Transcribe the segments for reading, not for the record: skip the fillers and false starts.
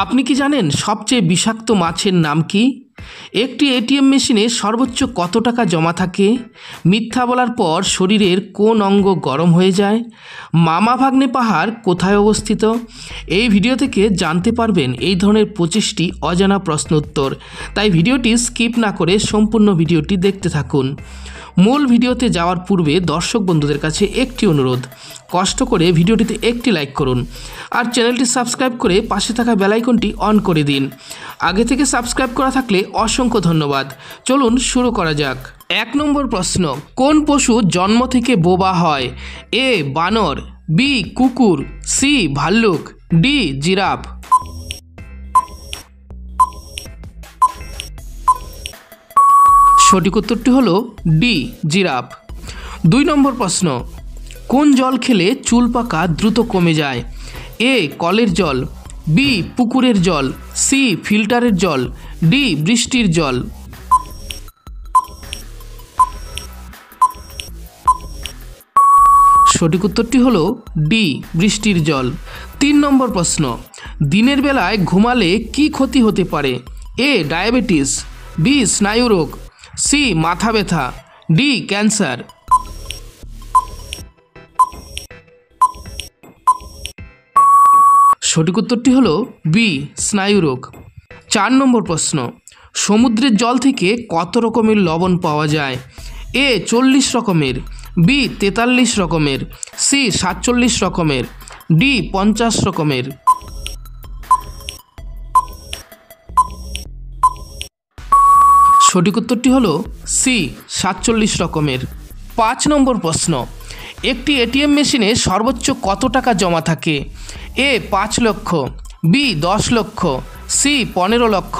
আপনি কি জানেন সবচেয়ে বিষাক্ত মাছের নাম কি? একটি এটিএম মেশিনে সর্বোচ্চ কত টাকা জমা থাকে? মিথ্যা বলার পর শরীরের কোন অঙ্গ গরম হয়ে যায়? মামা ভাগ্নে পাহাড় কোথায় অবস্থিত? এই ভিডিও থেকে জানতে পারবেন এই ধরনের 25টি অজানা প্রশ্ন উত্তর। তাই ভিডিওটি স্কিপ না করে সম্পূর্ণ ভিডিওটি দেখতে থাকুন। মূল ভিডিওতে যাওয়ার পূর্বে দর্শক বন্ধুদের কাছে একটি অনুরোধ, কষ্ট করে ভিডিওটিতে একটি লাইক করুন আর চ্যানেলটি সাবস্ক্রাইব করে পাশে থাকা বেল আইকনটি অন করে দিন। আগে থেকে সাবস্ক্রাইব করা থাকলে অসংখ্য ধন্যবাদ। চলুন শুরু করা যাক। 1 নম্বর প্রশ্ন, কোন পশু জন্ম থেকে বোবা হয়? এ বানর, বি কুকুর, সি ভাল্লুক, ডি জিরাফ। সঠিক উত্তরটি হলো ডি জিরাফ। 2 নম্বর প্রশ্ন, কোন জল খেলে চুল পাকা দ্রুত কমে যায়? এ কলের জল, বি পুকুরের জল, সি ফিল্টারের জল, ডি বৃষ্টির জল। সঠিক উত্তরটি হলো ডি বৃষ্টির জল। 3 নম্বর প্রশ্ন, দিনের বেলায় ঘুমালে কি ক্ষতি হতে পারে? এ ডায়াবেটিস, বি স্নায়ুরোগ, সি মাথা ব্যথা, ডি ক্যান্সার। সঠিক উত্তরটি হলো বি স্নায়ুরোগ। 4 নম্বর প্রশ্ন, সমুদ্রের জল থেকে কত রকমের লবণ পাওয়া যায়? এ 40 রকমের, বি 43 রকমের, সি 47 রকমের, ডি 50 রকমের। সঠিক উত্তরটি হলো সি 47 রকমের। 5 নম্বর প্রশ্ন, একটি এটিএম মেশিনে সর্বোচ্চ কত টাকা জমা থাকে? এ 5 লক্ষ, বি 10 লক্ষ, সি 15 লক্ষ,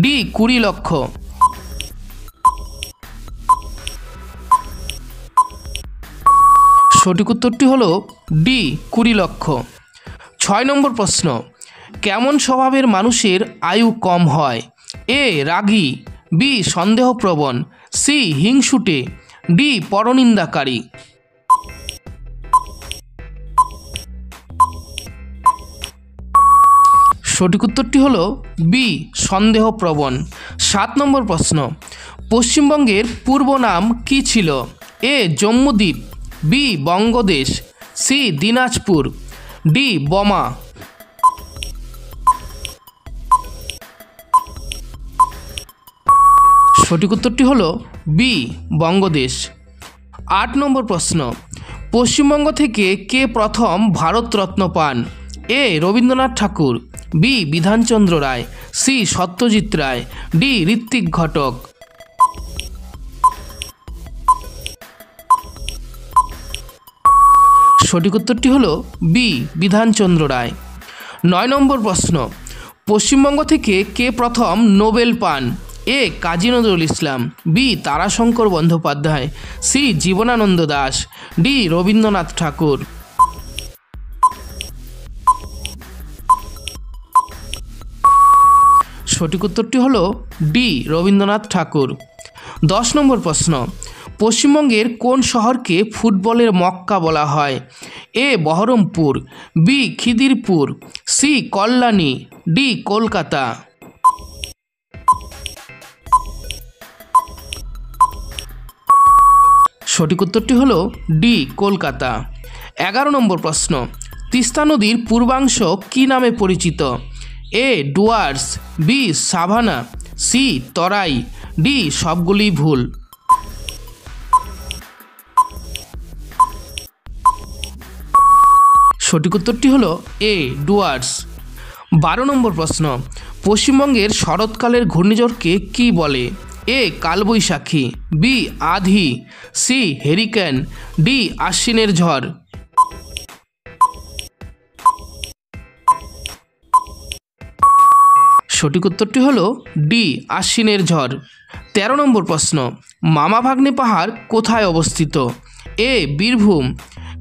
ডি 20 লক্ষ। সঠিক উত্তরটি হলো ডি 20 লক্ষ। 6 নম্বর প্রশ্ন, কেমন স্বভাবের মানুষের আয়ু কম হয়? এ রাগী, বি সন্দেহপ্রবণ, সি হিংসুটে, ডি পরনিন্দাকারী। সঠিক উত্তরটি হলো বি সন্দেহপ্রবণ। 7 নম্বর প্রশ্ন, পশ্চিমবঙ্গের পূর্ব নাম কি ছিল? A Jambudwip, B Bangadesh, C Dinajpur, D বমা। সঠিক উত্তরটি হলো বি বঙ্গদেশ। 8 নম্বর প্রশ্ন, পশ্চিমবঙ্গ থেকে কে প্রথম ভারতরত্ন পান? এ রবীন্দ্রনাথ ঠাকুর, বি বিধানচন্দ্র রায়, সি সত্যজিৎ রায়, ডি ঋত্বিক ঘটক। সঠিক উত্তরটি হলো বি বিধানচন্দ্র রায়। 9 নম্বর প্রশ্ন, পশ্চিমবঙ্গ থেকে কে প্রথম নোবেল পান? A Kazi Nazrul Islam, B Tarashankar Bandyopadhyay, C Jibanananda Das, D Rabindranath Thakur. সঠিক উত্তরটি হলো ডি রবীন্দ্রনাথ ঠাকুর। 10 নম্বর প্রশ্ন, পশ্চিমবঙ্গের কোন শহরকে ফুটবলের মক্কা বলা হয়? A Baharampur, B Khidirpur, C Kalyani, D Kolkata. সঠিক উত্তরটি হলো ডি কলকাতা। 11 নম্বর প্রশ্ন, তিস্তা নদীর পূর্বাংশ কি নামে পরিচিত? এ ডুয়ার্স, বি সাভানা, সি তরাই, ডি সবগুলি ভুল। সঠিক উত্তরটি হলো এ ডুয়ার্স। 12 নম্বর প্রশ্ন, পশ্চিমবঙ্গের শরৎকালের ঘূর্ণিঝড়কে কি বলে? এ কালবৈশাখী, বি আধি, সি হেরিকেন, ডি আশ্বিনের ঝড়। সঠিক উত্তরটি হলো ডি আশ্বিনের ঝড়। 13 নম্বর প্রশ্ন, মামা ভাগ্নে পাহাড় কোথায় অবস্থিত? A Birbhum,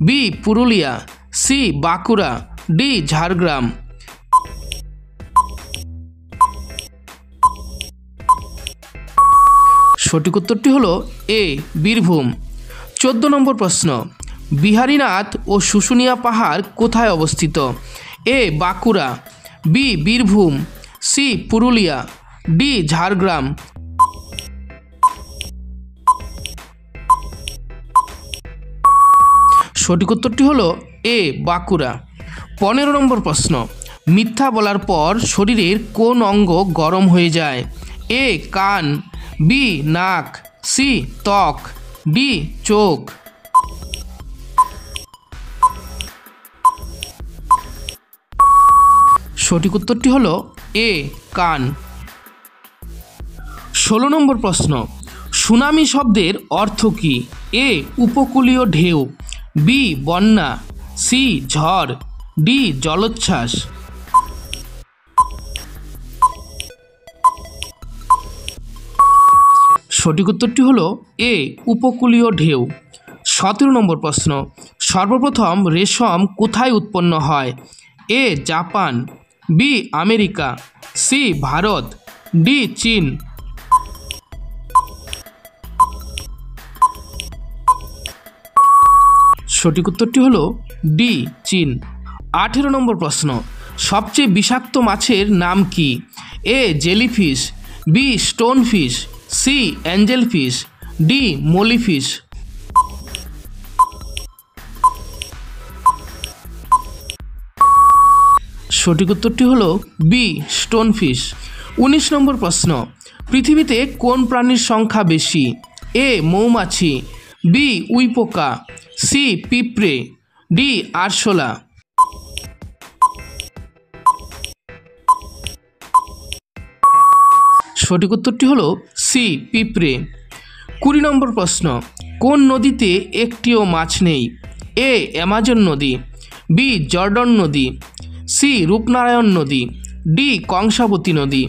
B Purulia, C Bankura, D Jhargram. সঠিক উত্তরটি হলো এ বীরভূম। 14 নম্বর প্রশ্ন, বিহারীনাথ ও শুশুনিয়া পাহাড় কোথায় অবস্থিত? A Bankura, B Birbhum, C Purulia, D Jhargram. সঠিক উত্তরটি হলো এ বাঁকুড়া। 15 নম্বর প্রশ্ন, মিথ্যা বলার পর শরীরের কোন অঙ্গ গরম হয়ে যায়? এ কান, বি নাক, সি ত্বক, ডি চোখ। সঠিক উত্তরটি হলো এ কান। 16 নম্বর প্রশ্ন, সুনামি শব্দের অর্থ কী? এ উপকূলীয় ঢেউ, বি বন্যা, সি ঝড়, ডি জলোচ্ছ্বাস। সঠিক উত্তরটি হলো এ উপকূলীয় ঢেউ। 17 নম্বর প্রশ্ন, সর্বপ্রথম রেশম কোথায় উৎপন্ন হয়? A Japan, B America, C Bharat, D চীন। সঠিক উত্তরটি হলো ডি চীন। 18 নম্বর প্রশ্ন, সবচেয়ে বিষাক্ত মাছের নাম কি? A jellyfish, B stonefish, C angelfish, D mollyfish. সঠিক উত্তরটি হলো বি স্টোনফিশ। 19 নম্বর প্রশ্ন, পৃথিবীতে কোন প্রাণীর সংখ্যা বেশি? এ মৌমাছি, বি উইপোকা, সি পিঁপড়ে, ডি আরশোলা। সঠিক উত্তরটি হলো সি পিঁপড়ে। 20 নম্বর প্রশ্ন, কোন নদীতে একটিও মাছ নেই? এ অ্যামাজন নদী, বি জর্ডন নদী, সি রূপনারায়ণ নদী, ডি কংসাবতী নদী।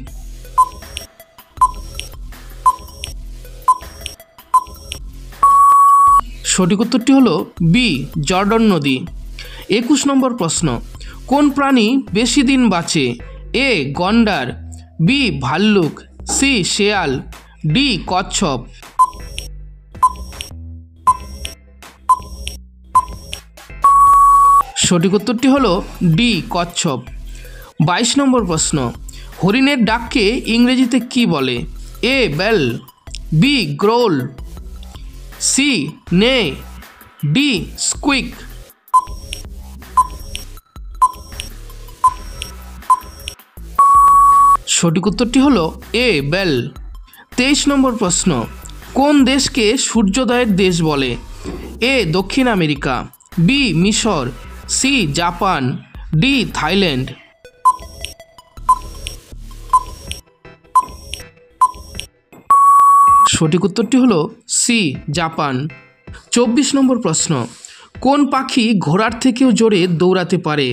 সঠিক উত্তরটি হলো বি জর্ডন নদী। 21 নম্বর প্রশ্ন, কোন প্রাণী বেশি দিন বাঁচে? এ গন্ডার, বি ভাল্লুক, সি শেয়াল, ডি কচ্ছপ। সঠিক উত্তরটি হলো ডি কচ্ছপ। 22 নম্বর প্রশ্ন, হরিণের ডাককে ইংরেজিতে কি বলে? এ বেল, বি গ্রোল, সি নে, ডি স্কুইক। সঠিক উত্তরটি হলো এ বেল। 23 নম্বর প্রশ্ন, কোন দেশকে সূর্যোদয়ের দেশ বলে? এ দক্ষিণ আমেরিকা, বি মিশর, সি জাপান, ডি থাইল্যান্ড। সঠিক উত্তরটি হলো সি জাপান। 24 নম্বর প্রশ্ন, কোন পাখি ঘোড়ার থেকেও জোরে দৌড়াতে পারে?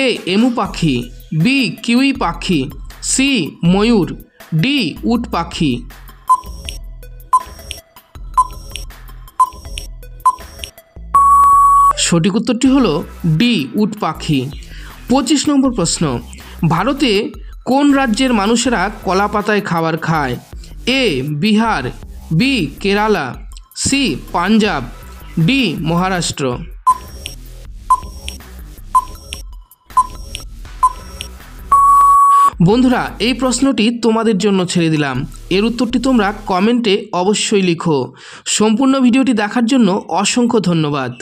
এ এমু পাখি, বি কিউই পাখি, সি ময়ূর, ডি উট পাখি। সঠিক উত্তরটি হলো ডি উট পাখি। 25 নম্বর প্রশ্ন, ভারতে কোন রাজ্যের মানুষেরা কলা পাতায় খাবার খায়? A Bihar, B Kerala, C Punjab, D Maharashtra. বন্ধুরা, এই প্রশ্নটি তোমাদের জন্য ছেড়ে দিলাম। এর উত্তরটি তোমরা কমেন্টে অবশ্যই লিখো। সম্পূর্ণ ভিডিওটি দেখার জন্য অসংখ্য ধন্যবাদ।